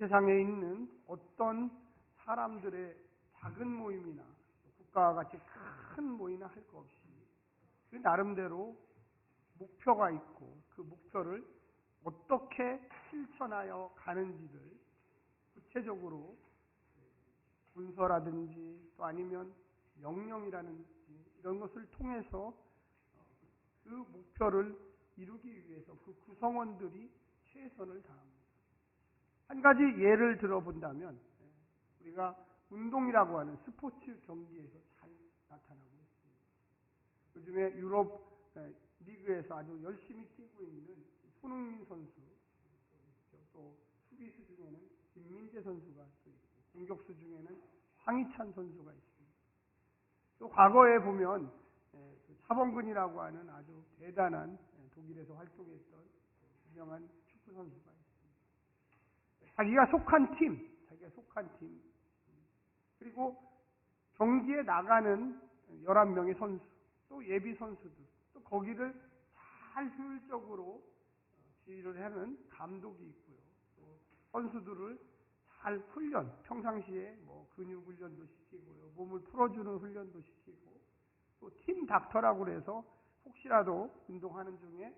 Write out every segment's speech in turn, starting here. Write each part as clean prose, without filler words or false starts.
세상에 있는 어떤 사람들의 작은 모임이나 국가와 같이 큰 모임이나 할 것 없이 그 나름대로 목표가 있고 그 목표를 어떻게 실천하여 가는지를 구체적으로 문서라든지 또 아니면 명령이라든지 이런 것을 통해서 그 목표를 이루기 위해서 그 구성원들이 최선을 다합니다. 한 가지 예를 들어본다면 우리가 운동이라고 하는 스포츠 경기에서 잘 나타나고 있습니다. 요즘에 유럽 리그에서 아주 열심히 뛰고 있는 손흥민 선수, 또 수비수 중에는 김민재 선수가 또 있고 공격수 중에는 황희찬 선수가 있습니다. 또 과거에 보면 차범근이라고 하는 아주 대단한 독일에서 활동했던 유명한 축구 선수가 있습니다. 자기가 속한 팀, 그리고 경기에 나가는 11명의 선수, 또 예비 선수들, 또 거기를 잘 효율적으로 지휘를 하는 감독이 있고요. 또 선수들을 잘 훈련, 평상시에 근육 훈련도 시키고요. 몸을 풀어주는 훈련도 시키고, 또 팀 닥터라고 그래서 혹시라도 운동하는 중에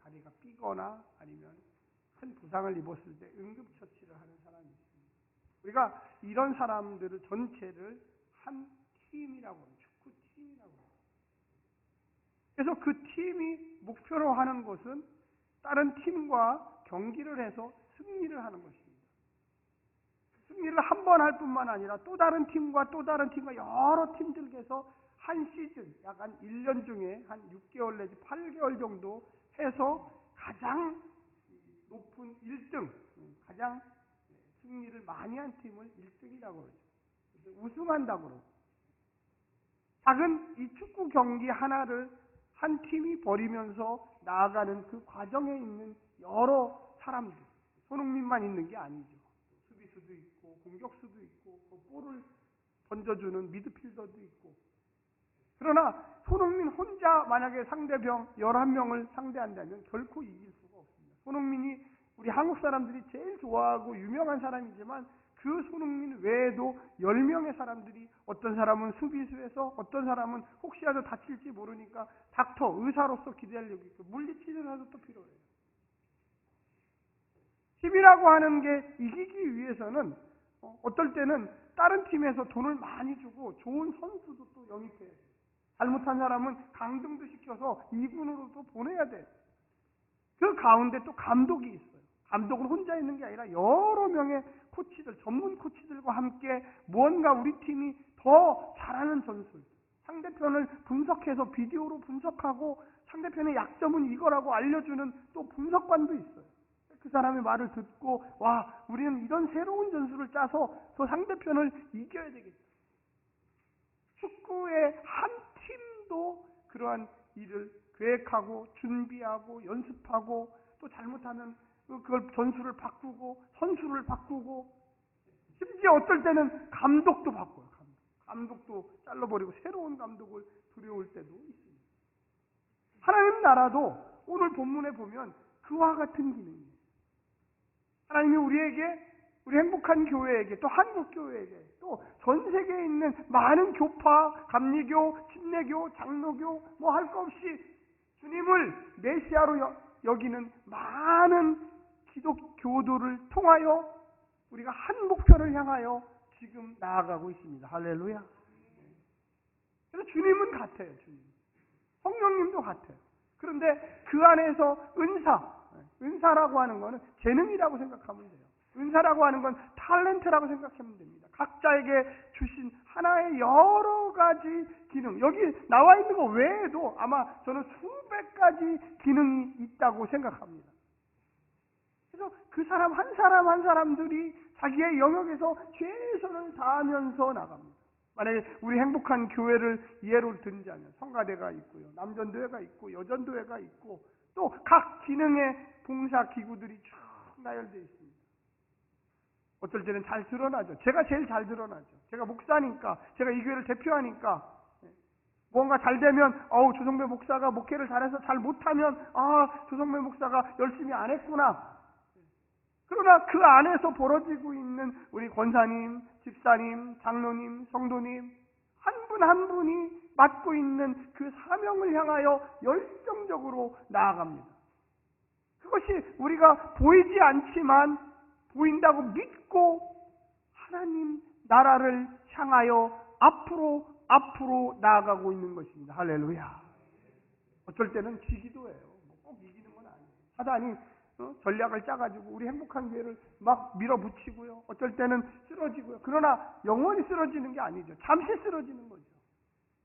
다리가 삐거나 아니면 큰 부상을 입었을 때 응급처치를 하는 사람이 있습니다. 우리가 이런 사람들을 전체를 한 팀이라고 합니다. 축구 팀이라고 합니다. 그래서 그 팀이 목표로 하는 것은 다른 팀과 경기를 해서 승리를 하는 것입니다. 승리를 한 번 할 뿐만 아니라 또 다른 팀과 여러 팀들께서 한 시즌, 약 한 1년 중에 한 6개월 내지 8개월 정도 해서 가장 높은 1등, 가장 승리를 많이 한 팀을 1등이라고 그러죠. 우승한다고 그러고. 작은 이 축구 경기 하나를 한 팀이 벌이면서 나아가는 그 과정에 있는 여러 사람들, 손흥민만 있는 게 아니죠. 수비수도 있고 공격수도 있고 볼을 던져주는 미드필더도 있고. 그러나 손흥민 혼자 만약에 상대병 11명을 상대한다면 결코 이길 수가 없습니다. 손흥민이 우리 한국 사람들이 제일 좋아하고 유명한 사람이지만 그 손흥민 외에도 10명의 사람들이, 어떤 사람은 수비수에서, 어떤 사람은 혹시라도 다칠지 모르니까 닥터, 의사로서 기대하려고 있고, 물리치료사도 또 필요해요. 팀이라고 하는 게 이기기 위해서는 어떨 때는 다른 팀에서 돈을 많이 주고 좋은 선수도 또 영입해야 돼요. 잘못한 사람은 강등도 시켜서 2군으로도 보내야 돼요. 그 가운데 또 감독이 있어요. 감독은 혼자 있는 게 아니라 여러 명의 코치들, 전문 코치들과 함께 무언가 우리 팀이 더 잘하는 전술, 상대편을 분석해서 비디오로 분석하고 상대편의 약점은 이거라고 알려주는 또 분석관도 있어요. 그 사람의 말을 듣고, 와, 우리는 이런 새로운 전술을 짜서 저 상대편을 이겨야 되겠다. 축구의 한 팀도 그러한 일을 계획하고 준비하고 연습하고, 또 잘못하면 그걸 전술을 바꾸고 선수를 바꾸고, 심지어 어떨 때는 감독도 바꿔요. 감독도 잘라버리고 새로운 감독을 들여올 때도 있습니다. 하나님 나라도 오늘 본문에 보면 그와 같은 기능이에요. 하나님이 우리에게, 우리 행복한 교회에게, 또 한국 교회에게, 또 전 세계에 있는 많은 교파, 감리교, 침례교, 장로교 할 것 없이 주님을 메시아로 여기는 많은 기독교도를 통하여 우리가 한 목표를 향하여 지금 나아가고 있습니다. 할렐루야. 그래서 주님은 같아요. 주님. 성령님도 같아요. 그런데 그 안에서 은사라고 하는 것은 재능이라고 생각하면 돼요. 은사라고 하는 건 탤런트라고 생각하면 됩니다. 각자에게 주신 하나의 여러 가지 기능, 여기 나와 있는 것 외에도 아마 저는 수백 가지 기능이 있다고 생각합니다. 그래서 그 사람 한 사람들이 자기의 영역에서 최선을 다하면서 나갑니다. 만약에 우리 행복한 교회를 예로 들자면 성가대가 있고요, 남전도회가 있고, 여전도회가 있고, 또 각 기능의 봉사 기구들이 쭉 나열되어 있습니다. 어떨 때는 잘 드러나죠. 제가 제일 잘 드러나죠. 제가 목사니까, 제가 이 교회를 대표하니까, 뭔가 잘 되면 조성배 목사가 목회를 잘해서 잘 못하면 조성배 목사가 열심히 안 했구나. 그러나 그 안에서 벌어지고 있는 우리 권사님, 집사님, 장로님, 성도님 한 분 한 분이 맡고 있는 그 사명을 향하여 열정적으로 나아갑니다. 그것이 우리가 보이지 않지만 보인다고 믿고 하나님 나라를 향하여 앞으로 나아가고 있는 것입니다. 할렐루야. 어쩔 때는 지기도 해요. 꼭 이기는 건 아니에요. 사단이 전략을 짜가지고 우리 행복한 교회를 막 밀어붙이고요. 어쩔 때는 쓰러지고요. 그러나 영원히 쓰러지는 게 아니죠. 잠시 쓰러지는 거죠.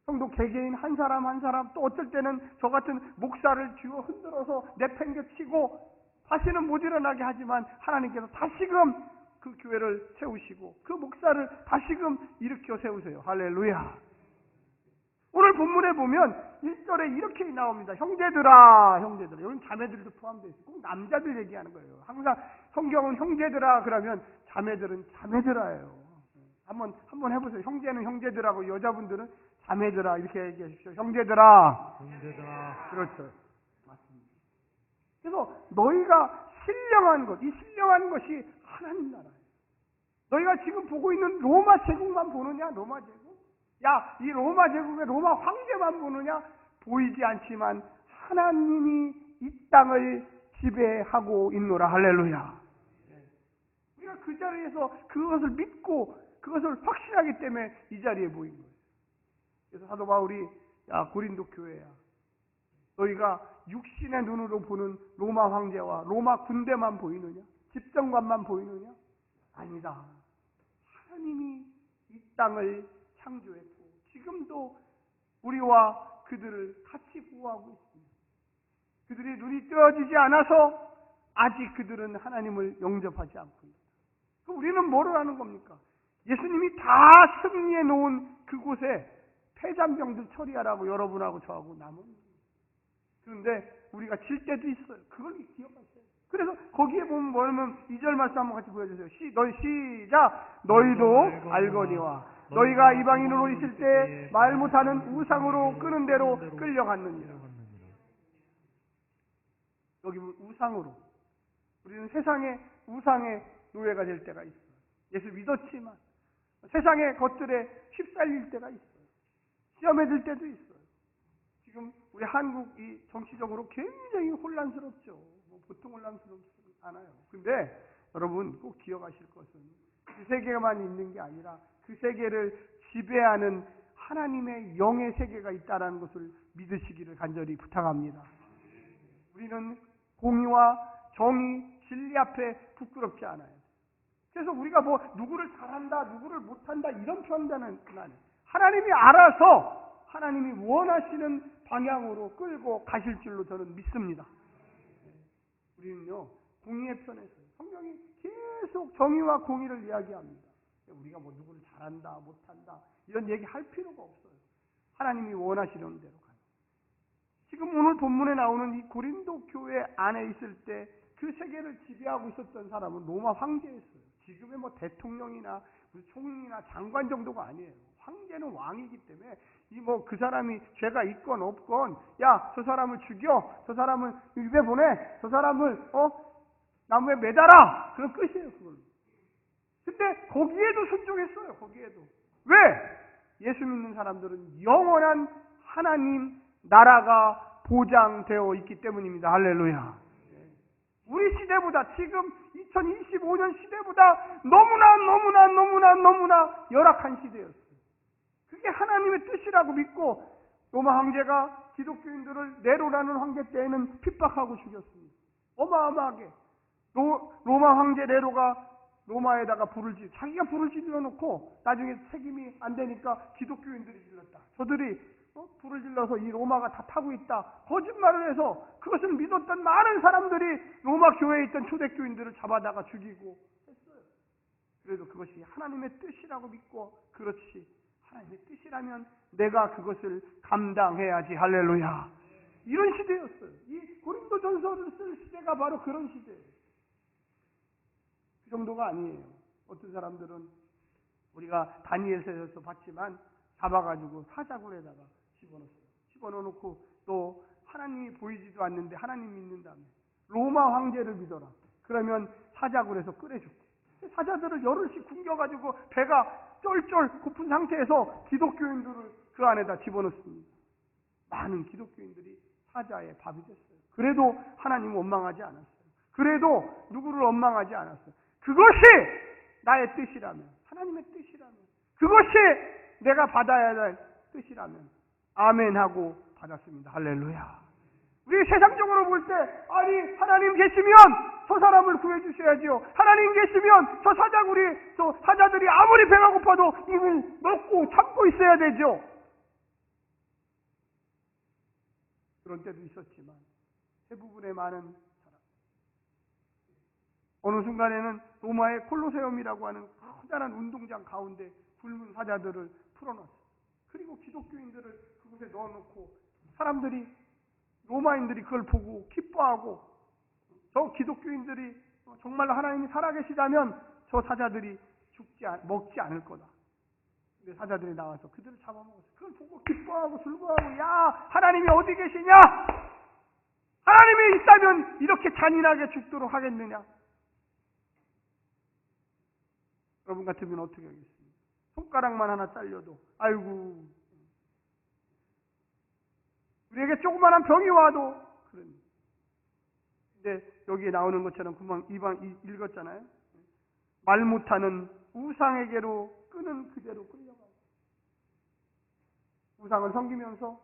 성도 개개인 한 사람 한 사람, 또 어쩔 때는 저 같은 목사를 쥐어 흔들어서 내팽개치고 다시는 못 일어나게 하지만 하나님께서 다시금 그 교회를 세우시고 그 목사를 다시금 일으켜 세우세요. 할렐루야. 오늘 본문에 보면 1절에 이렇게 나옵니다. 형제들아. 여기는 자매들도 포함되어 있어요. 꼭 남자들 얘기하는 거예요. 항상 성경은 형제들아 그러면 자매들은 자매들아예요. 한번 해보세요. 형제는 형제들하고 여자분들은 자매들아 이렇게 얘기하십시오. 형제들아. 그렇죠. 맞습니다. 그래서 너희가 신령한 것, 이 신령한 것이 하나님 나라예요. 너희가 지금 보고 있는 로마 제국만 보느냐? 로마 제국? 야, 이 로마 제국의 로마 황제만 보느냐? 보이지 않지만 하나님이 이 땅을 지배하고 있노라. 할렐루야. 우리가 그 자리에서 그것을 믿고 그것을 확신하기 때문에 이 자리에 보인 거예요. 그래서 사도 바울이 야, 고린도 교회야. 너희가 육신의 눈으로 보는 로마 황제와 로마 군대만 보이느냐? 집정관만 보이느냐? 아니다. 하나님이 이 땅을 창조했고 지금도 우리와 그들을 같이 보호하고 있습니다. 그들의 눈이 뜨어지지 않아서 아직 그들은 하나님을 영접하지 않고 있습니다. 그럼 우리는 뭐를 하는 겁니까? 예수님이 다 승리해 놓은 그곳에 폐잔병들 처리하라고 여러분하고 저하고 남은. 그런데 우리가 질 때도 있어요. 그걸 기억하세요. 그래서 거기에 보면 뭐냐면 2절 말씀 한번 같이 보여주세요. 너희 시작. 너희도 알거니와 너희가 이방인으로 있을 때 말 못하는 우상으로 끄는 대로 끌려갔느니라. 여기 우상으로. 우리는 세상의 우상의 노예가 될 때가 있어요. 예수 믿었지만 세상의 것들에 휩쓸릴 때가 있어요. 시험에 들 때도 있어요. 지금 우리 한국이 정치적으로 굉장히 혼란스럽죠. 보통 혼란스럽지 않아요. 근데 여러분 꼭 기억하실 것은 그 세계만 있는 게 아니라 그 세계를 지배하는 하나님의 영의 세계가 있다는 것을 믿으시기를 간절히 부탁합니다. 우리는 공의와 정의, 진리 앞에 부끄럽지 않아요. 그래서 우리가 뭐 누구를 잘한다, 누구를 못한다 이런 판단은 아니에요. 하나님이 알아서 하나님이 원하시는 방향으로 끌고 가실 줄로 저는 믿습니다. 우리는요, 공의의 편에서 성경이 계속 정의와 공의를 이야기합니다. 우리가 뭐 누구를 잘한다, 못한다 이런 얘기 할 필요가 없어요. 하나님이 원하시는 대로 가요. 지금 오늘 본문에 나오는 이 고린도 교회 안에 있을 때 그 세계를 지배하고 있었던 사람은 로마 황제였어요. 지금의 뭐 대통령이나 총리나 장관 정도가 아니에요. 황제는 왕이기 때문에 이 뭐 그 사람이 죄가 있건 없건 야, 저 사람을 죽여, 저 사람을 입에 보내, 저 사람을 나무에 매달아. 그럼 끝이에요, 그걸로. 근데 거기에도 순종했어요. 거기에도. 왜? 예수 믿는 사람들은 영원한 하나님 나라가 보장되어 있기 때문입니다. 할렐루야. 우리 시대보다 지금 2025년 시대보다 너무나 열악한 시대였어요. 그게 하나님의 뜻이라고 믿고 로마 황제가 기독교인들을 네로라는 황제 때에는 핍박하고 죽였습니다. 어마어마하게. 로마 황제 네로가 로마에다가 자기가 불을 질러놓고 나중에 책임이 안 되니까 기독교인들이 질렀다. 저들이 불을 질러서 이 로마가 다 타고 있다. 거짓말을 해서 그것을 믿었던 많은 사람들이 로마 교회에 있던 초대교인들을 잡아다가 죽이고 했어요. 그래도 그것이 하나님의 뜻이라고 믿고 그렇지. 하나님의 뜻이라면 내가 그것을 감당해야지. 할렐루야. 이런 시대였어요. 이 고린도 전서를 쓸 시대가 바로 그런 시대예요. 그 정도가 아니에요. 어떤 사람들은 우리가 다니엘서에서 봤지만 잡아가지고 사자굴에다가 집어넣었어요. 집어넣어놓고 또 하나님이 보이지도 않는데 하나님 믿는 다음에 로마 황제를 믿어라. 그러면 사자굴에서 꺼내줄게. 사자들을 열흘씩 굶겨가지고 배가 쫄쫄 고픈 상태에서 기독교인들을 그 안에다 집어넣습니다. 많은 기독교인들이 사자의 밥이 됐어요. 그래도 하나님은 원망하지 않았어요. 그래도 누구를 원망하지 않았어요. 그것이 나의 뜻이라면, 하나님의 뜻이라면, 그것이 내가 받아야 할 뜻이라면 아멘 하고 받았습니다. 할렐루야. 우리 세상적으로 볼 때 아니 하나님 계시면 저 사람을 구해주셔야지요. 하나님 계시면 저 사자굴이, 저 사자들이 아무리 배가 고파도 입을 먹고 참고 있어야 되죠. 그런 때도 있었지만 대부분의 많은 사람, 어느 순간에는 로마의 콜로세움이라고 하는 커다란 운동장 가운데 굶은 사자들을 풀어놨어요. 그리고 기독교인들을 그곳에 넣어놓고 사람들이, 로마인들이 그걸 보고 기뻐하고, 저 기독교인들이 정말 하나님이 살아계시다면 저 사자들이 먹지 않을 거다. 근데 사자들이 나와서 그들을 잡아먹었어요. 그걸 보고 기뻐하고 즐거워하고, 야, 하나님이 어디 계시냐? 하나님이 있다면 이렇게 잔인하게 죽도록 하겠느냐? 여러분 같으면 어떻게 하겠습니까? 손가락만 하나 잘려도 아이고, 우리에게 조그마한 병이 와도 그런. 근데 여기에 나오는 것처럼 금방 읽었잖아요. 말 못하는 우상에게로 끄는 그대로 끌려가요. 우상을 섬기면서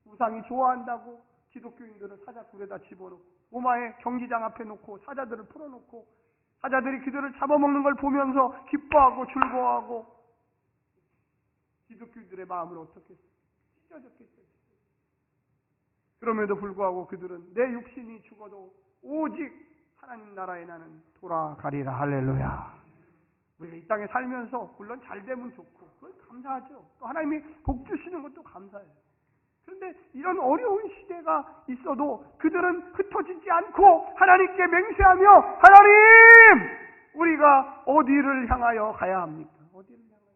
우상이 좋아한다고 기독교인들을 사자굴에다 집어넣고 로마의 경기장 앞에 놓고 사자들을 풀어놓고 사자들이 그들을 잡아먹는 걸 보면서 기뻐하고 즐거워하고, 기독교인들의 마음을 어떻게 찢어졌겠어요. 그럼에도 불구하고 그들은 내 육신이 죽어도 오직 하나님 나라에 나는 돌아가리라. 할렐루야. 우리가 이 땅에 살면서 물론 잘 되면 좋고 그걸 감사하죠. 또 하나님이 복 주시는 것도 감사해요. 그런데 이런 어려운 시대가 있어도 그들은 흩어지지 않고 하나님께 맹세하며, 하나님! 우리가 어디를 향하여 가야 합니까? 어디를 향하여?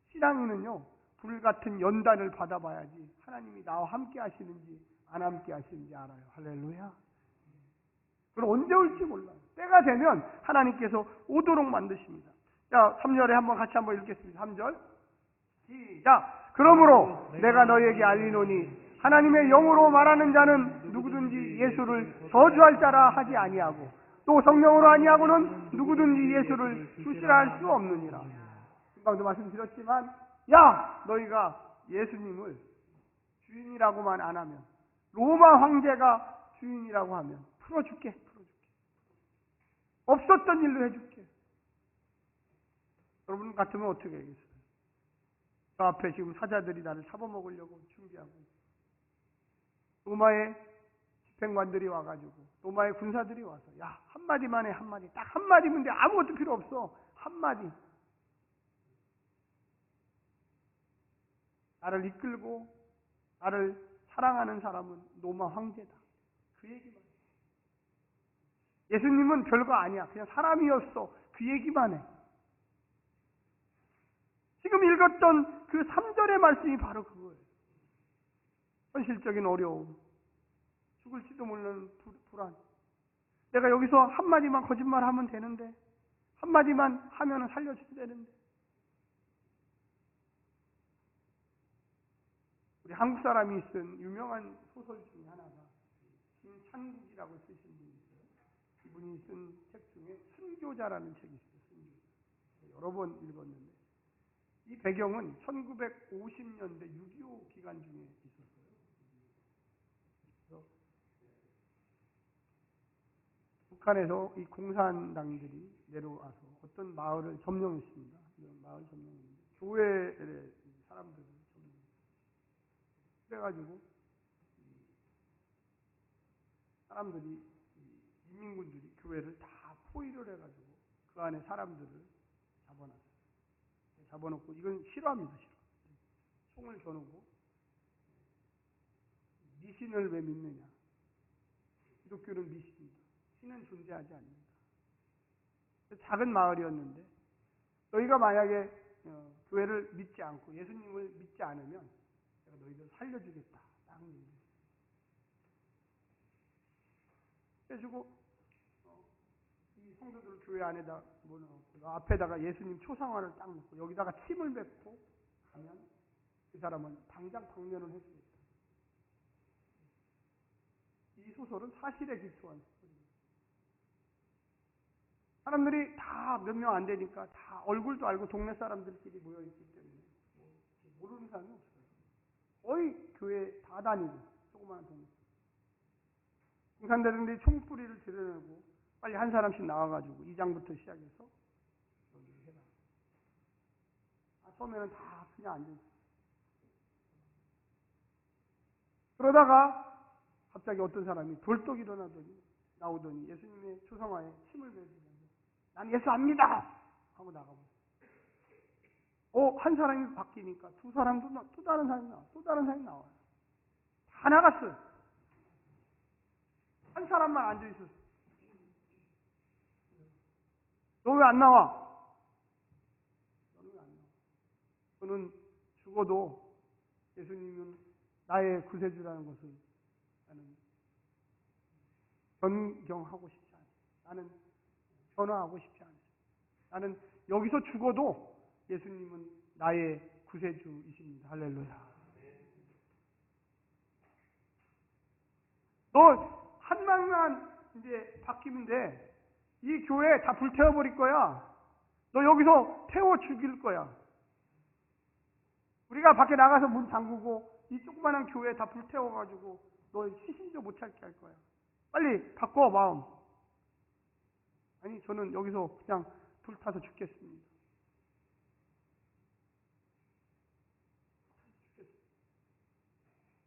신앙인은요, 불같은 연단을 받아봐야지 하나님이 나와 함께 하시는지 안 함께 하시는지 알아요. 할렐루야. 그럼 언제 올지 몰라요. 때가 되면 하나님께서 오도록 만드십니다. 자, 3절에 같이 한번 읽겠습니다. 3절. 시작. 그러므로 내가 너희에게 알리노니 하나님의 영으로 말하는 자는 누구든지 예수를 저주할 자라 하지 아니하고 또 성령으로 아니하고는 누구든지 예수를 주시라 할 수 없느니라. 금방도 말씀드렸지만, 야, 너희가 예수님을 주인이라고만 안 하면, 로마 황제가 주인이라고 하면 풀어줄게. 없었던 일로 해줄게. 여러분 같으면 어떻게 하겠어요? 저 앞에 지금 사자들이 나를 잡아먹으려고 준비하고 있어요. 로마의 집행관들이 와가지고, 로마의 군사들이 와서, 야, 한마디만 해, 한마디. 딱 한마디면 돼. 아무것도 필요 없어. 한마디. 나를 이끌고 나를 사랑하는 사람은 로마 황제다. 그 얘기만 해. 예수님은 별거 아니야. 그냥 사람이었어. 그 얘기만 해. 지금 읽었던 그 3절의 말씀이 바로 그거예요. 현실적인 어려움, 죽을지도 모르는 불안. 내가 여기서 한마디만 거짓말하면 되는데, 한마디만 하면 살려줘야 되는데. 우리 한국 사람이 쓴 유명한 소설 중에 하나가 김찬국이라고 쓰신 분이 있어요. 이분이 쓴 책 중에 순교자라는 책이 있어요. 순교자. 여러 번 읽었는데, 이 배경은 1950년대 6.25 기간 중에 있었어요. 그래서 북한에서 이 공산당들이 내려와서 어떤 마을을 점령했습니다. 마을 점령했는데 교회의 사람들을 그래가지고 사람들이, 인민군들이 교회를 다 포위를 해가지고 그 안에 사람들을 잡아놨어요. 잡아놓고, 이건 실화입니다. 실화. 총을 겨누고, 미신을 왜 믿느냐? 기독교는 미신이다. 신은 존재하지 않는다. 작은 마을이었는데, 너희가 만약에 교회를 믿지 않고 예수님을 믿지 않으면 내가 너희들 살려주겠다. 딱 얘기했어요. 그래가지고 이 성도들 교회 안에다 모아놓고 앞에다가 예수님 초상화를 딱 놓고 여기다가 침을 뱉고 하면 그 사람은 당장 방면을 할 수 있다. 이 소설은 사실에 기초한 소설입니다. 사람들이 다 몇 명 안 되니까 다 얼굴도 알고 동네 사람들끼리 모여있기 때문에 모르는 사람이 없어요. 거의 교회 다 다니고 조그마한 동네. 공산대들이 총뿌리를 들여내고 빨리 한 사람씩 나와가지고 2장부터 시작해서 여기 해라. 처음에는 다 그냥 앉아있어요. 그러다가 갑자기 어떤 사람이 벌떡 나오더니 예수님의 초상화에 침을 뱉으면서 난 예수 압니다! 하고 나가버렸어요. 한 사람이 바뀌니까 두 사람도 또 다른 사람이 나와요. 또 다른 사람이 나와요. 다 나갔어요. 한 사람만 앉아있었어요. 너 왜 안 나와? 너는 왜 안 나와? 저는 죽어도 예수님은 나의 구세주라는 것을 나는 변경하고 싶지 않아요. 나는 변화하고 싶지 않아요. 나는 여기서 죽어도 예수님은 나의 구세주이십니다. 할렐루야. 너 한 명만 이제 바뀌면 돼. 이 교회 다 불태워버릴 거야. 너 여기서 태워 죽일 거야. 우리가 밖에 나가서 문 잠그고 이 조그마한 교회 다 불태워가지고 너 시신도 못 찾게 할 거야. 빨리 바꿔 마음. 아니 저는 여기서 그냥 불타서 죽겠습니다.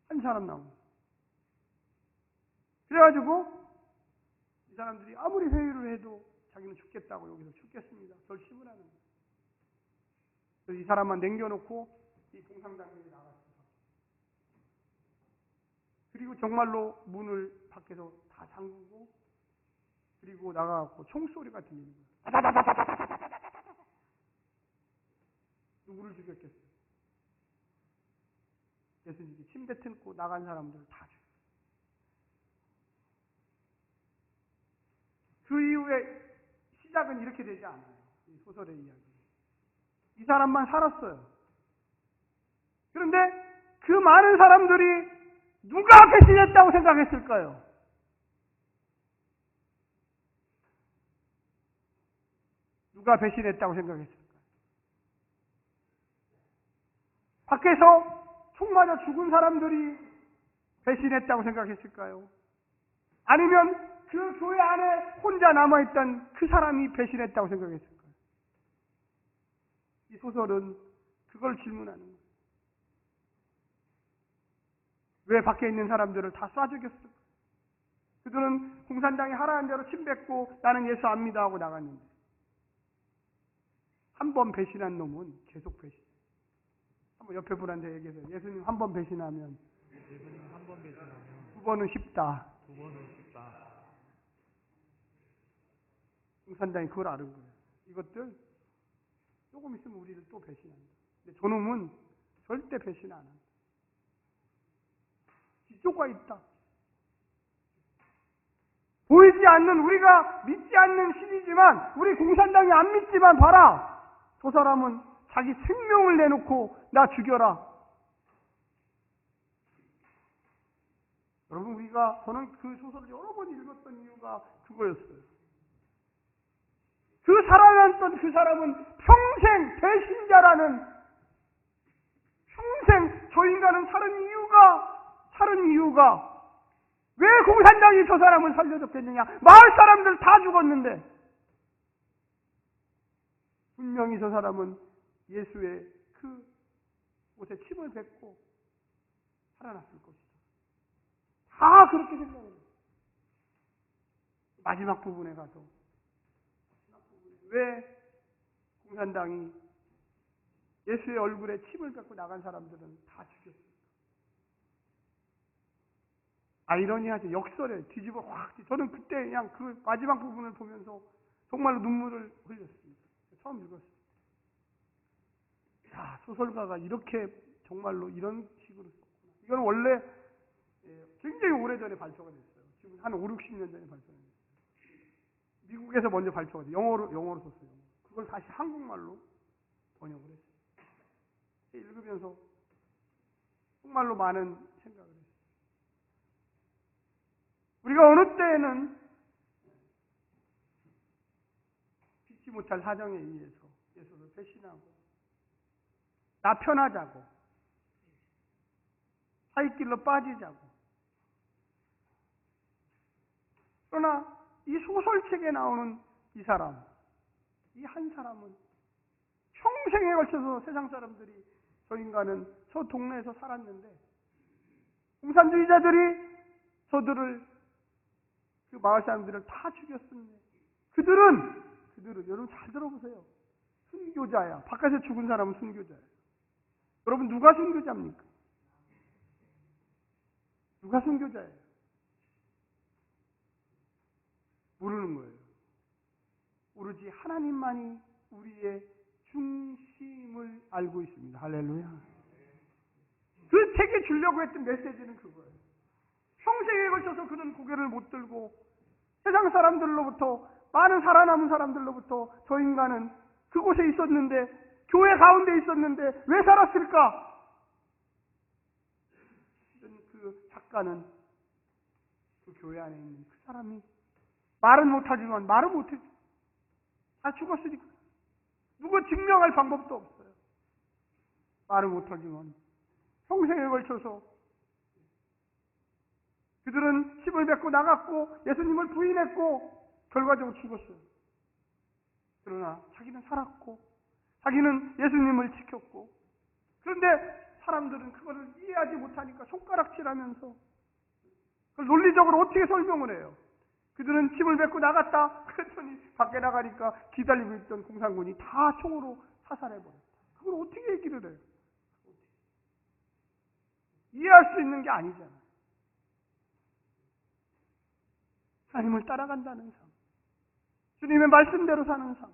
한 사람 나오고. 그래가지고 이 사람들이 아무리 회의를 해도 자기는 죽겠다고 여기서 죽겠습니다. 결심을 하는 거예요. 그래서 이 사람만 남겨놓고 이 공상장면이 나갔어요. 그리고 정말로 문을 밖에서 다 잠그고 그리고 나가갖고 총소리가 들리는 거예요. 누구를 죽였겠어요? 예수님이 침 뱉고 나간 사람들을 다 죽였어요. 그 이후에 시작은 이렇게 되지 않아요. 이 소설의 이야기. 이 사람만 살았어요. 그런데 그 많은 사람들이 누가 배신했다고 생각했을까요? 누가 배신했다고 생각했을까요? 밖에서 총 맞아 죽은 사람들이 배신했다고 생각했을까요? 아니면 그 교회 안에 혼자 남아있던 그 사람이 배신했다고 생각했을까요? 이 소설은 그걸 질문하는 거예요. 왜 밖에 있는 사람들을 다 쏴 죽였을까? 그들은 공산당이 하라는 대로 침 뱉고 나는 예수 압니다 하고 나갔는데 한 번 배신한 놈은 계속 배신. 한번 옆에 분한테 얘기해서 예수님 한 번 배신하면 두 번은 쉽다. 공산당이 그걸 아는 거예요. 이것들 조금 있으면 우리를 또 배신한다. 근데 저놈은 절대 배신 안 한다. 지조가 있다. 보이지 않는 우리가 믿지 않는 신이지만 우리 공산당이 안 믿지만 봐라. 저 사람은 자기 생명을 내놓고 나 죽여라. 여러분 저는 그 소설을 여러 번 읽었던 이유가 그거였어요. 그 살아남았던 그 사람은 평생 배신자라는 평생 저 인간은 살은 이유가 왜 공산당이 저 사람을 살려줬겠느냐? 마을 사람들 다 죽었는데 분명히 저 사람은 예수의 그 옷에 침을 뱉고 살아났을 것이다. 다 그렇게 생각해요. 마지막 부분에 가서 왜 공산당이 예수의 얼굴에 침을 뱉고 나간 사람들은 다 죽였습니다. 아이러니하죠. 역설에 뒤집어 확. 저는 그때 그냥 그 마지막 부분을 보면서 정말로 눈물을 흘렸습니다. 처음 읽었어요. 야, 소설가가 이렇게 정말로 이런 식으로 썼구나. 이건 원래 굉장히 오래전에 발표가 됐어요. 지금 한 5, 60년 전에 발표가 됐어요. 미국에서 먼저 발표가 돼. 영어로 썼어요. 그걸 다시 한국말로 번역을 했어요. 읽으면서 정말로 많은 생각을 했어요. 우리가 어느 때에는 믿지 못할 사정에 의해서 예수를 배신하고 나 편하자고 사이길로 빠지자고. 그러나 이 소설책에 나오는 이 사람, 이 한 사람은 평생에 걸쳐서 세상 사람들이 저 인간은 저 동네에서 살았는데 공산주의자들이 저들을 그 마을 사람들을 다 죽였습니다. 그들은 여러분 잘 들어보세요. 순교자야. 바깥에 죽은 사람은 순교자야. 여러분 누가 순교자입니까? 누가 순교자예요? 모르는 거예요. 오로지 하나님만이 우리의 중심을 알고 있습니다. 할렐루야. 그 책에 주려고 했던 메시지는 그거예요. 평생에 걸쳐서 그는 고개를 못 들고 세상 사람들로부터 많은 살아남은 사람들로부터 저 인간은 그곳에 있었는데 교회 가운데 있었는데 왜 살았을까? 그 작가는 그 교회 안에 있는 그 사람이 말은 못하지만 말은 못해. 다 죽었으니까. 누구 증명할 방법도 없어요. 말은 못하지만 평생에 걸쳐서 그들은 힘을 뱉고 나갔고 예수님을 부인했고 결과적으로 죽었어요. 그러나 자기는 살았고 자기는 예수님을 지켰고 그런데 사람들은 그거를 이해하지 못하니까 손가락질하면서 그걸 논리적으로 어떻게 설명을 해요? 그들은 힘을 뱉고 나갔다. 그랬더니 밖에 나가니까 기다리고 있던 공산군이 다 총으로 사살해버렸다. 그걸 어떻게 얘기를 해요? 이해할 수 있는 게 아니잖아요. 하나님을 따라간다는 삶. 주님의 말씀대로 사는 삶.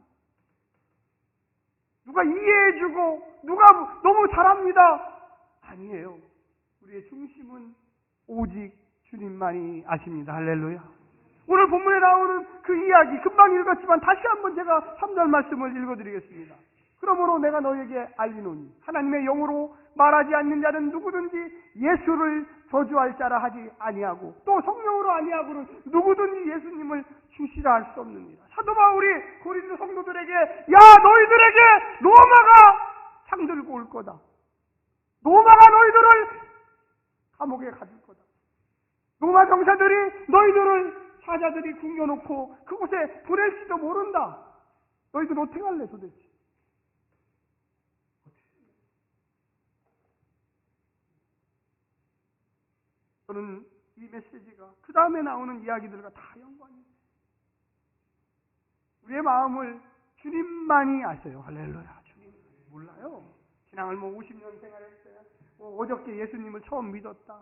누가 이해해주고 누가 너무 잘합니다. 아니에요. 우리의 중심은 오직 주님만이 아십니다. 할렐루야. 오늘 본문에 나오는 그 이야기 금방 읽었지만 다시 한번 제가 3절 말씀을 읽어드리겠습니다. 그러므로 내가 너에게 알리노니 하나님의 영으로 말하지 않는 자는 누구든지 예수를 저주할 자라 하지 아니하고 또 성령으로 아니하고는 누구든지 예수님을 주시라 할 수 없느니라. 사도 바울이 고린도 성도들에게 야 너희들에게 로마가 창들고 올 거다. 로마가 너희들을 감옥에 가둘 거다. 로마 병사들이 너희들을 사자들이 굶겨놓고 그곳에 보낼지도 모른다. 너희들 어떻게 할래 도대체? 저는 이 메시지가 그 다음에 나오는 이야기들과 다 연관이 있어요. 우리의 마음을 주님만이 아세요. 할렐루야. 주님 몰라요. 신앙을 50년 생활했어요. 어저께 예수님을 처음 믿었다.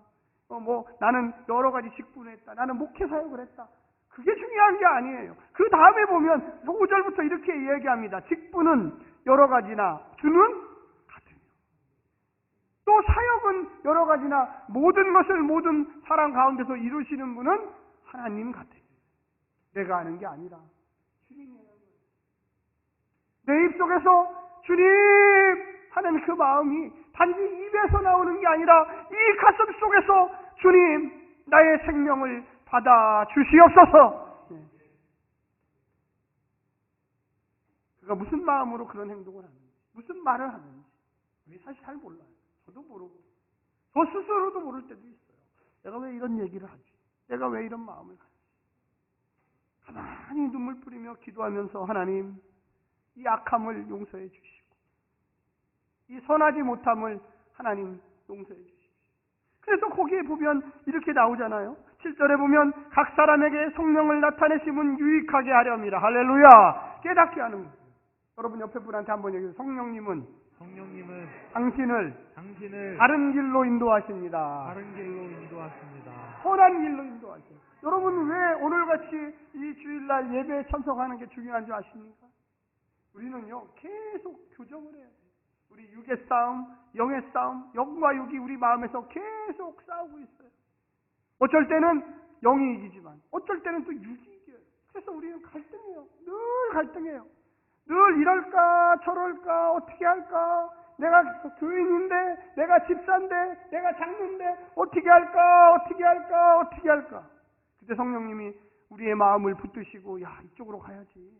나는 여러 가지 직분을 했다. 나는 목회 사역을 했다. 그게 중요한 게 아니에요. 그 다음에 보면 5절부터 이렇게 이야기합니다. 직분은 여러 가지나 주는 같으며 또 사역은 여러 가지나 모든 것을 모든 사람 가운데서 이루시는 분은 하나님 같아요. 내가 아는 게 아니라 주님이라는 거예요. 내 입속에서 주님 하는 그 마음이 단지 입에서 나오는 게 아니라 이 가슴 속에서 주님 나의 생명을 받아 주시옵소서. 그가 무슨 마음으로 그런 행동을 하는지 무슨 말을 하는지 우리 사실 잘 몰라요. 저도 모르고 저 스스로도 모를 때도 있어요. 내가 왜 이런 얘기를 하지? 내가 왜 이런 마음을 가지? 가만히 눈물 뿌리며 기도하면서 하나님 이 악함을 용서해 주시고 이 선하지 못함을 하나님 용서해 주시고 그래서 거기에 보면 이렇게 나오잖아요. 7절에 보면 각 사람에게 성령을 나타내심은 유익하게 하렵니다. 할렐루야. 깨닫게 하는 거예요. 여러분 옆에 분한테 한번 얘기해요. 성령님은 당신을 다른 길로 인도하십니다. 선한 길로 인도하십니다. 여러분 왜 오늘같이 이 주일날 예배에 참석하는 게 중요한 줄 아십니까? 우리는요 계속 교정을 해야 돼요. 우리 육의 싸움, 영의 싸움, 영과 육이 우리 마음에서 계속 싸우고 있어요. 어쩔 때는 영이 이기지만 어쩔 때는 또 육이 이겨요. 그래서 우리는 갈등해요. 늘 갈등해요. 늘 이럴까 저럴까 어떻게 할까, 내가 교인인데, 내가 집사인데, 내가 장로인데 어떻게 할까. 그때 성령님이 우리의 마음을 붙드시고, 야, 이쪽으로 가야지.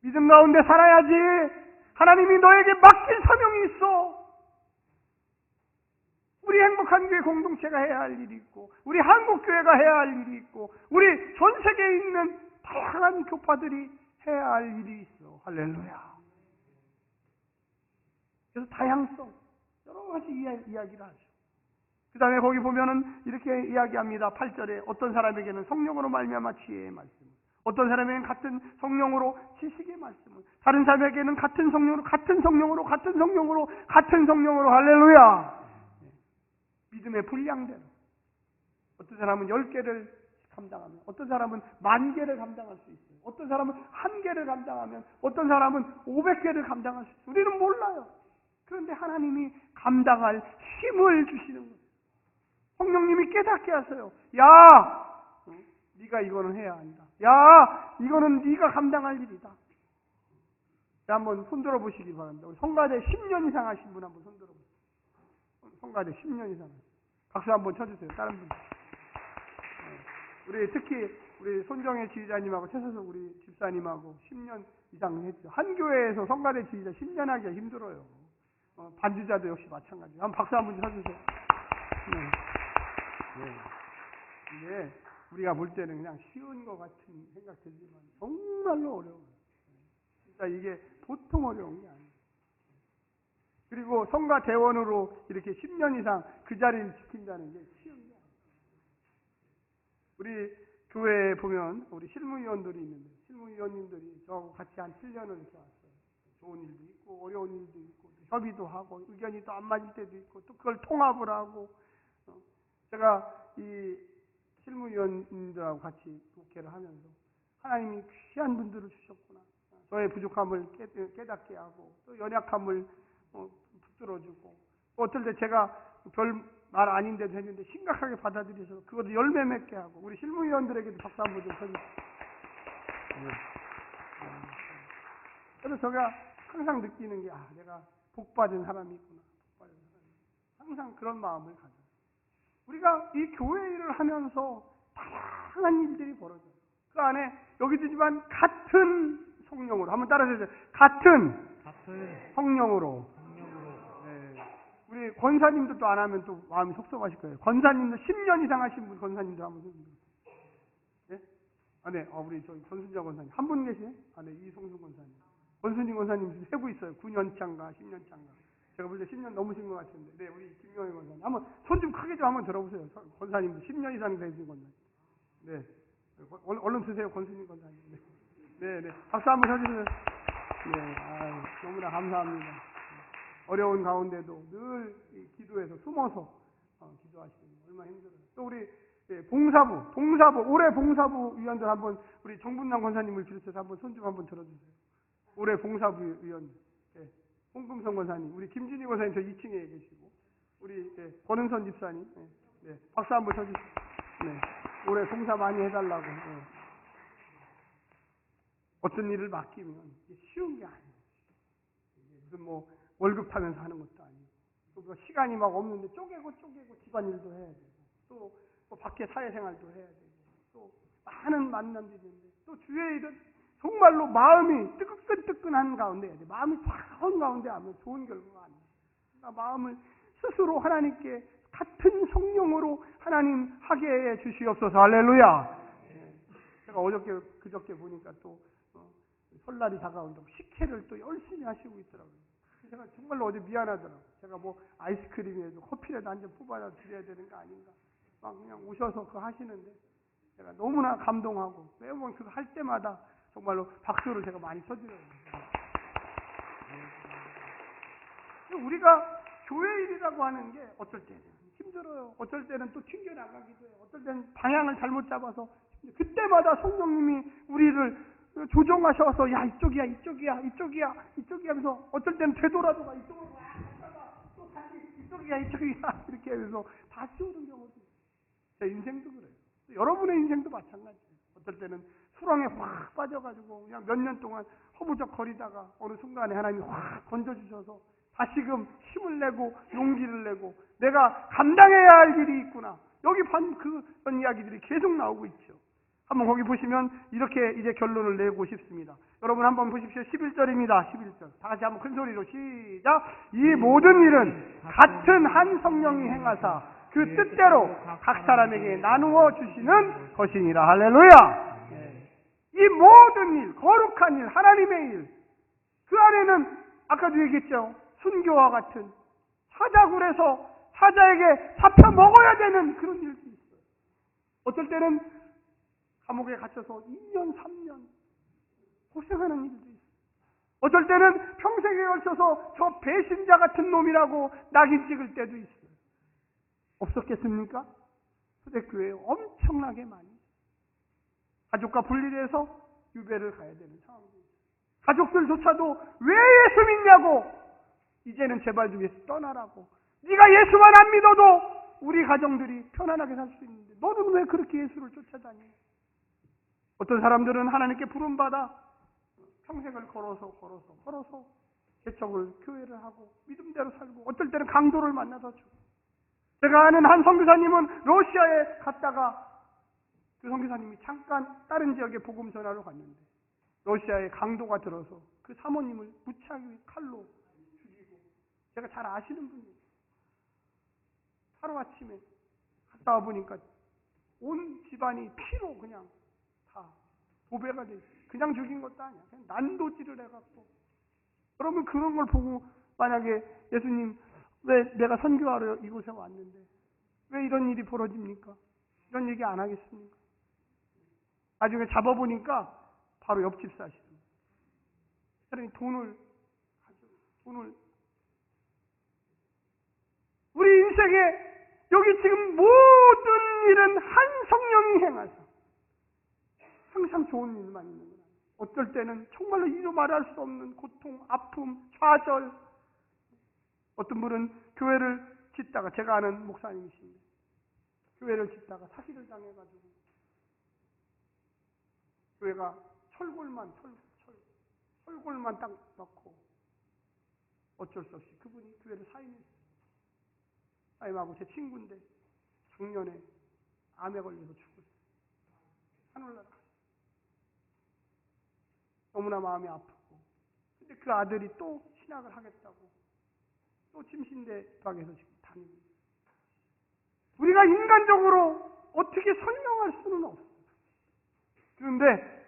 믿음 가운데 살아야지. 하나님이 너에게 맡긴 사명이 있어. 우리 행복한 교회 공동체가 해야 할 일이 있고, 우리 한국교회가 해야 할 일이 있고, 우리 전 세계에 있는 다양한 교파들이 해야 할 일이 있어. 할렐루야. 그래서 다양성, 여러 가지 이야기를 하죠. 그 다음에 거기 보면은 이렇게 이야기합니다. 8절에 어떤 사람에게는 성령으로 말미암아 지혜의 말씀, 어떤 사람에게는 같은 성령으로 지식의 말씀을, 다른 사람에게는 같은 성령으로 할렐루야. 믿음의 분량대로 어떤 사람은 10개를 감당하면, 어떤 사람은 10,000개를 감당할 수 있어요. 어떤 사람은 1개를 감당하면, 어떤 사람은 500개를 감당할 수 있어요. 우리는 몰라요. 그런데 하나님이 감당할 힘을 주시는 거예요. 성령님이 깨닫게 하세요. 야, 네가 이거는 해야 한다. 야, 이거는 네가 감당할 일이다. 자, 한번 손들어 보시기 바랍니다. 우리 성가대 10년 이상 하신 분 한번 손들어 보세요. 성가대 10년 이상. 박수 한번 쳐주세요. 다른 분. 우리 특히 우리 손정혜 지휘자님하고 최서석 우리 집사님하고 10년 이상 했죠. 한 교회에서 성가대 지휘자 10년 하기가 힘들어요. 반주자도 역시 마찬가지예요. 한번 박수 한번 쳐주세요. 이게 우리가 볼 때는 그냥 쉬운 것 같은 생각 들지만 정말로 어려워요. 진짜 이게 보통 어려운 게 아니에요. 그리고 성가 대원으로 이렇게 10년 이상 그 자리를 지킨다는 게 쉬운 게 아니에요. 우리 교회에 보면 우리 실무위원들이 있는데, 실무위원님들이 저하고 같이 한 7년을 이렇게 왔어요. 좋은 일도 있고 어려운 일도 있고 협의도 하고 의견이 또 안 맞을 때도 있고 또 그걸 통합을 하고, 제가 이 실무위원님들하고 같이 목회를 하면서 하나님이 귀한 분들을 주셨구나, 저의 부족함을 깨닫게 하고 또 연약함을 붙들어주고, 어떨 때 제가 별 말 아닌데도 했는데 심각하게 받아들여서 그것도 열매 맺게 하고, 우리 실무위원들에게도 박수 한번 좀 쳐주세요. 그래서 제가 항상 느끼는 게, 내가 복받은 사람이구나. 항상 그런 마음을 가져요. 우리가 이 교회 일을 하면서 다양한 일들이 벌어져요. 그 안에 여기도 있지만 같은 성령으로, 한번 따라해주세요. 같은 성령으로. 우리 권사님도 또 안 하면 또 마음이 섭섭하실 거예요. 권사님도 10년 이상 하신 분, 권사님도 한번 손 들어주세요. 네? 네. 우리 저기 권순자 권사님 한 분 계시네? 네. 이송순 권사님. 권순진 권사님 세고 있어요. 9년 차인가 10년 차인가. 제가 볼 때 10년 넘으신 것 같은데. 네, 우리 김명희 권사님. 한번 손 좀 크게 좀 한번 들어보세요. 권사님도 10년 이상 되신 권사님. 네. 얼른 드세요, 권순진 권사님. 네. 네. 박수 한번 쳐주세요. 네. 너무나 감사합니다. 어려운 가운데도 늘 기도해서 숨어서 기도하시는 거 얼마나 힘들어요. 또 우리 봉사부, 올해 봉사부 위원들 한번 우리 정분남 권사님을 비롯해서 한번 손 좀 한번 들어주세요. 올해 봉사부 위원, 홍금성 권사님, 우리 김진희 권사님 저 2층에 계시고, 우리 권은선 집사님, 박수 한번 쳐주세요. 올해 봉사 많이 해달라고. 어떤 일을 맡기면 쉬운 게 아니에요. 무슨 월급 타면서 하는 것도 아니고, 또 시간이 막 없는데 쪼개고 집안일도 해야 되고, 또 밖에 사회생활도 해야 되고, 또 많은 만남도 있는데, 또 주의 일은 정말로 마음이 뜨끈뜨끈한 가운데 해야 돼. 마음이 차가운 가운데 하면 좋은 결과가 안 돼. 그러니까 마음을 스스로 하나님께 같은 성령으로 하나님 하게 해 주시옵소서. 할렐루야. 제가 그저께 보니까 또 설날이 다가온다고 식혜를 또 열심히 하시고 있더라고요. 제가 정말로 어제 미안하더라고요. 제가 아이스크림이라도 커피라도 한 잔 뽑아다 드려야 되는 거 아닌가. 막 그냥 오셔서 그거 하시는데 제가 너무나 감동하고 매번 그거 할 때마다 정말로 박수를 제가 많이 쳐드려요. 우리가 교회 일이라고 하는 게 어떨 때는 힘들어요. 어떨 때는 또 튕겨나가기도 해요. 어떨 때는 방향을 잘못 잡아서 그때마다 성령님이 우리를 조정하셔서 야 이쪽이야 하면서 어떨 때는 되돌아도가 이쪽으로 또 다시 이쪽이야 이렇게 해서 다시 오는 경우도 있어요. 제 인생도 그래요. 여러분의 인생도 마찬가지예요. 어떨 어떨 때는 수렁에 확 빠져가지고 그냥 몇 년 동안 허부적거리다가 어느 순간에 하나님이 확 건져주셔서 다시금 힘을 내고 용기를 내고 내가 감당해야 할 일이 있구나. 여기 그런 이야기들이 계속 나오고 있죠. 한번 거기 보시면 이렇게 이제 결론을 내고 싶습니다. 여러분 한번 보십시오. 11절입니다. 11절. 다 같이 한번 큰 소리로 시작. 이 모든 일은 같은 한 성령이 행하사 그 뜻대로 각 사람에게 나누어 주시는 것이니라. 할렐루야. 이 모든 일, 거룩한 일, 하나님의 일, 그 안에는 아까도 얘기했죠. 순교와 같은 사자굴에서 사자에게 잡혀 먹어야 되는 그런 일도 있어요. 어떨 때는 감옥에 갇혀서 2년, 3년 고생하는 일도 있어요. 어떨 때는 평생에 걸쳐서 저 배신자 같은 놈이라고 낙인 찍을 때도 있어요. 없었겠습니까? 초대교회에 엄청나게 많이 가족과 분리돼서 유배를 가야 되는 상황입니다. 가족들조차도 왜 예수 믿냐고 이제는 제발 좀 예수 떠나라고. 네가 예수만 안 믿어도 우리 가정들이 편안하게 살 수 있는데 너는 왜 그렇게 예수를 쫓아다니? 어떤 사람들은 하나님께 부름받아 평생을 걸어서 개척을 교회를 하고 믿음대로 살고 어떨 때는 강도를 만나서 죽고. 제가 아는 한 선교사님은 러시아에 갔다가 그 선교사님이 잠깐 다른 지역에 복음 전하러 갔는데 러시아에 강도가 들어서 그 사모님을 무차하게 칼로 죽이고, 제가 잘 아시는 분이에요. 하루아침에 갔다 와보니까 온 집안이 피로 그냥 다 도배가 돼 있어요. 그냥 죽인 것도 아니야. 그냥 난도질을 해갖고. 그러면 그런 걸 보고 만약에 예수님 왜 내가 선교하러 이곳에 왔는데 왜 이런 일이 벌어집니까? 이런 얘기 안 하겠습니까? 나중에 잡아보니까 바로 옆집 사시는 사람이 돈을 우리 인생에 여기 지금 모든 일은 한 성령이 행하사 항상 좋은 일만 있는 거야. 어떨 때는 정말로 이루 말할 수 없는 고통, 아픔, 좌절. 어떤 분은 교회를 짓다가, 제가 아는 목사님이신데 교회를 짓다가 사기를 당해가지고 교회가 철골만 딱 넣고 어쩔 수 없이 그분이 교회를 사임했어요. 사임하고 제 친구인데 작년에 암에 걸려서 죽었어요. 하늘나라 너무나 마음이 아프고, 근데 그 아들이 또 신학을 하겠다고 또 침신대 박에서 지금 다니고 있어요. 우리가 인간적으로 어떻게 설명할 수는 없어요. 그런데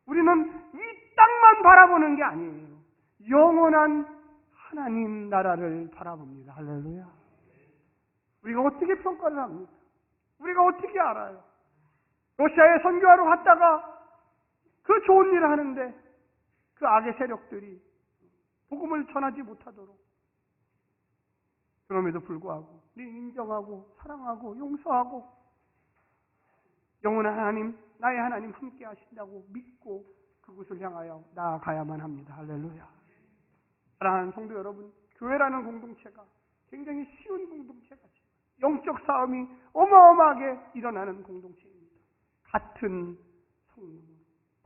우리는 이 땅만 바라보는 게 아니에요. 영원한 하나님 나라를 바라봅니다. 할렐루야. 우리가 어떻게 평가를 합니까? 우리가 어떻게 알아요? 러시아에 선교하러 갔다가 그 좋은 일을 하는데 그 악의 세력들이 복음을 전하지 못하도록, 그럼에도 불구하고 인정하고 사랑하고 용서하고 영원한 하나님, 나의 하나님 함께 하신다고 믿고 그곳을 향하여 나아가야만 합니다. 할렐루야. 사랑하는 성도 여러분, 교회라는 공동체가 굉장히 쉬운 공동체가 아니라 영적 싸움이 어마어마하게 일어나는 공동체입니다. 같은 성령,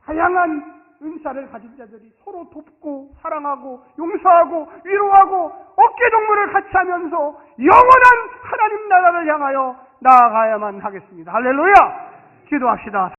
다양한 은사를 가진 자들이 서로 돕고 사랑하고 용서하고 위로하고 어깨동무를 같이 하면서 영원한 하나님 나라를 향하여 나아가야만 하겠습니다. 할렐루야. 기도합시다.